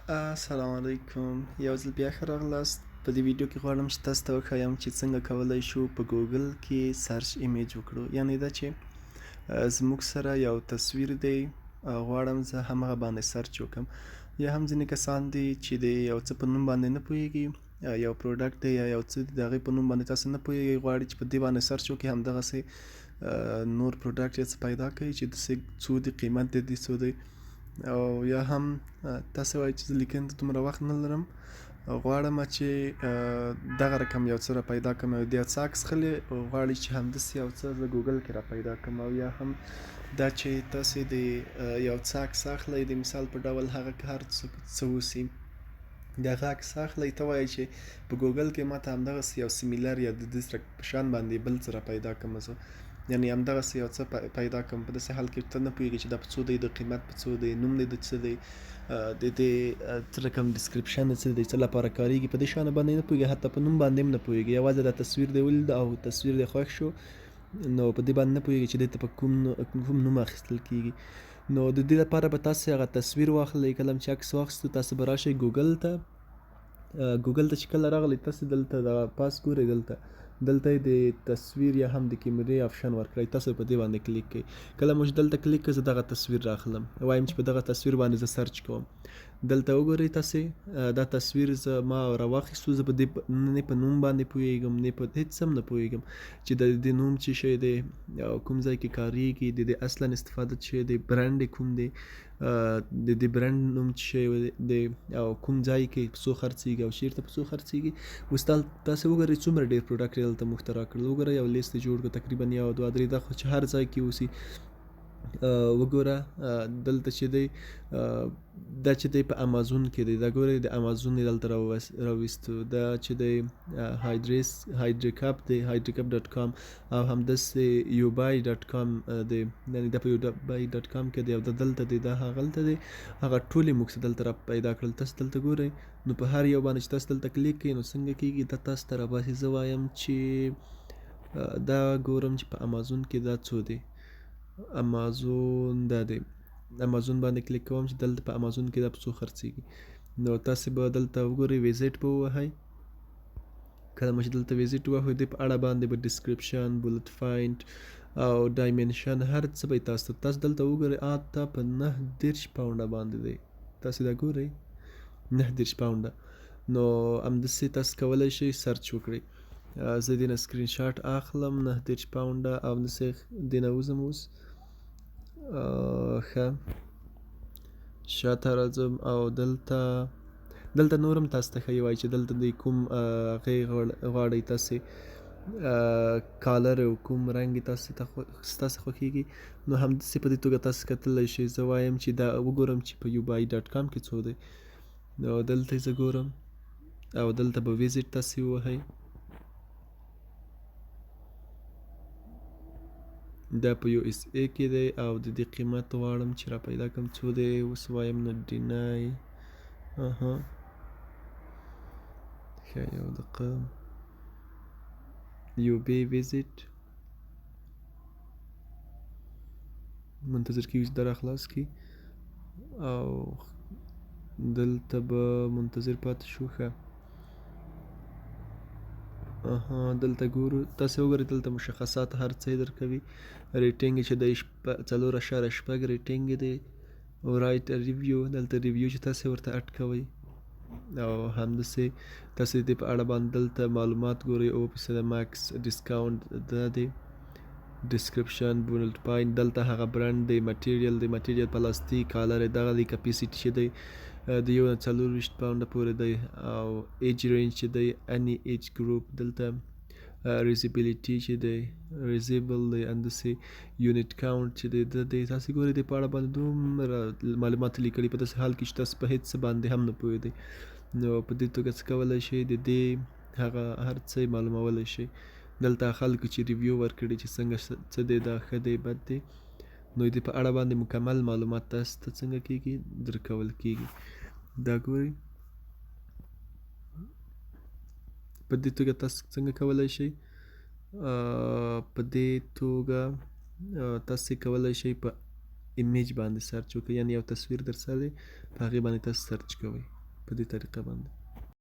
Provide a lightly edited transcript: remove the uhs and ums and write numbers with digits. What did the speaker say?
السلام علیکم، یو ځل بیا ښه راغلاست. په دې ویډیو کې غواړم چې تاسو ته وښایم چې څنګه کولی شو په ګوګل کې سرچ ایمیج وکړو. یعنې دا چې زموږ سره یو تصویر دی، غواړم زه همغه باندې سرچ وکړم. یا هم ځینې کسان دي چې د یو څه په نوم باندې نه پوهیږي، یو پروډکټ دی یا یو څه دی د هغې په نوم باندې تاسو نه پوهیږئ، غواړي چې په دې باندې سرچ وکړي، همدغسې نور پروډکټ یا څه پیدا کړئ چې داسې څو دی، قیمت د دې څو دی. او یا هم تاسو وایئ چې زه لیکنې ته دومره وخت نه لرم، غواړم چې دغه رقم یو څه را پیدا کړم، او د یو څه عکس خلې غواړي چې همداسې یو څه زه ګوګل کې را پیدا کړم. او یا هم دا چې تاسې د یو څه عکس اخلئ، د مثال په ډول هغه که هر څه اوسي، د هغه عکس اخلئ، ته وایئ چې په ګوګل کې ماته همدغسې یو سیمیلر یا د دې په شان باندې بل څه را پیدا کړم زه، یعنې همدغسې یو څه پیدا کړم. په داسې حال کې ته نه پوهېږې چې دا په څو دی، د قیمت په څو دی، نوم دی د څه دی، د دې څه رقم ډسکرپشن د څه دی، څه لپاره کارېږي، په دې شیانو باندې نه پوهېږې، حتی په نوم باندې هم نه پوهېږې. یوازې دا تصویر دې ولید او تصویر دې خوښ شو، نو په دې باندې نه پوهېږې چې دې ته په کوم نوم اخیستل کېږي. نو د دې لپاره به تاسې هغه تصویر واخلئ. کله چې عکس واخیستو، تاسو به راشئ ګوګل ته. ګوګل ته چې کله راغلی، تاسې دلته دغه پاس ګورئ، دلته یې د تصویر یا هم د کیمرې آپشن ورکړی، تاسو په دې باندې کلیک کړئ. کله مو چې دلته کلیک کړئ، زه دغه تصویر راخلم، وایم چې په دغه تصویر باندې زه سرچ کوم. دلته وګورئ تاسې، دا تصویر ما راواخیستو، زه په دې نه په نوم باندې پوهېږم، نه په هېڅ هم نه پوهېږم چې د دې نوم څه شی دی او کوم ځای کې کارېږي، د دې اصلا استفاده څه شی دی، برانډ یې کوم دی، د دې برانډ نوم څه شی دی، او کوم ځای کې په څو خرڅېږي او چېرته په څو خرڅېږي. اوس تاسې وګورئ څومره ډېر پروډکټ یې دلته موږ ته راکړل. وګوره یو لیست یې جوړ کړو، تقریبا 1 2 3، دا خو چې هر ځای کې اوسي. وګوره دلته چې دی، دا چې دی په امازون کې دی، دا ګورئ د امازون یې دلته راویستو. دا چې دی هایدریکاپ دی، هایدریکاپ ډاټ کام، او همداسې یوبای ډاټ کام دی، یعنې دا په یوبای ډاټ کام کې دی، او دا دلته دی، دا هغلته دی. هغه ټول یې موږ څه دلته را پیدا کړل. تاسو دلته ګورئ، نو په هر یو باندې چې تاسو دلته کلیک کړئ، نو څنګه کېږي، دا تاسو ته راباسي. زه وایم چې دا ګورم چې په امازون کې دا څو دی، امازون دا دی، امازون باندې کلیک کوم چې دلته په امازون کې دا په څو خرڅېږي. نو تاسې به دلته وګورئ، ویزیټ به ووهئ. کله مو چې دلته ویزیټ ووهئ، دې په اړه باندې به ډسکرپشن، بولټ فاینډ او ډایمنشن هر څه به تاسو دلته وګورئ. اته په 9.30 پاونډه باندې دی، تاسې دا ګورئ 9.30 پاونډه. نو همداسې تاسو کولی شئ سرچ وکړئ. زه دې نه سکرین شاټ اخلم، 9.30 پاونډه، او همداسې دې نه وځم. اوس ښه شاته راځم، او دلته نور هم تاسو ته ښیي، وایي چې دلته د کوم هغې غواړئ تاسې کالر او کوم رنګ یې تاسې خوښېږي. نو همداسې په دې توګه تاسو کتلی شئ. زه وایم چې دا وګورم چې په یوبای ډاټ کام کې څو دی. نو دلته یې زه ګورم، او دلته به ویزیټ تاسې ووهئ. دا په یو اس ای کې دی، او د دې قیمت غواړم چې را پیدا کړم څو دی. اوس وایم 99. ښه یو دقیقه، یوبی ویزیټ منتظر کېږي چې دا را خلاص کړي، او دلته به منتظر پاتې شو. ښه دلته ګورو، تاسې وګورئ دلته مشخصات هر څه یې درکوي. ریټینګ یې چې دی 4.6 ریټینګ یې دی، او رایټ ریویو، دلته ریویو چې تاسې ورته اډ کوئ، او همداسې تاسې د دې په اړه باندې دلته معلومات ګورئ. 0% ماکس ډسکاونټ دا دی، ډسکرپشن، بولټ پاینټ، دلته هغه برانډ دی، مټیریل پلاستیک، کالر یې دغه دی، کپیسټي چې دی د 1 نه 24 پاونډه پورې دی، او ایج رینج چې دی اني ایج ګروپ، دلته ریزیبیلیټي چې دی ریزیبل دی، همداسې یونټ کاونټ چې دی د دی. تاسې ګورئ د په اړه باندې دومره معلومات لیکلي، په داسې حال کې چې تاسو په هېڅ څه باندې هم نه پوهېدئ. نو په دې توګه څه کولی شئ، د دې هغه هر څه معلومولی شئ. دلته خلکو چې ریویو ورکړي چې څنګه څه دی، دا ښه دی بد دی، نو د په اړه باندې مکمل معلومات تاسو ته څنګه کېږي، درکول کېږي. دا ګورئ، په دې توګه تاسو څنګه کولی شئ، په دې توګه تاسې کولی شئ په ایمیج باندې سرچ وکړئ، یعنې یو تصویر در سره دی، په هغې باندې تاسو سرچ کوئ. په دې طریقه باندې.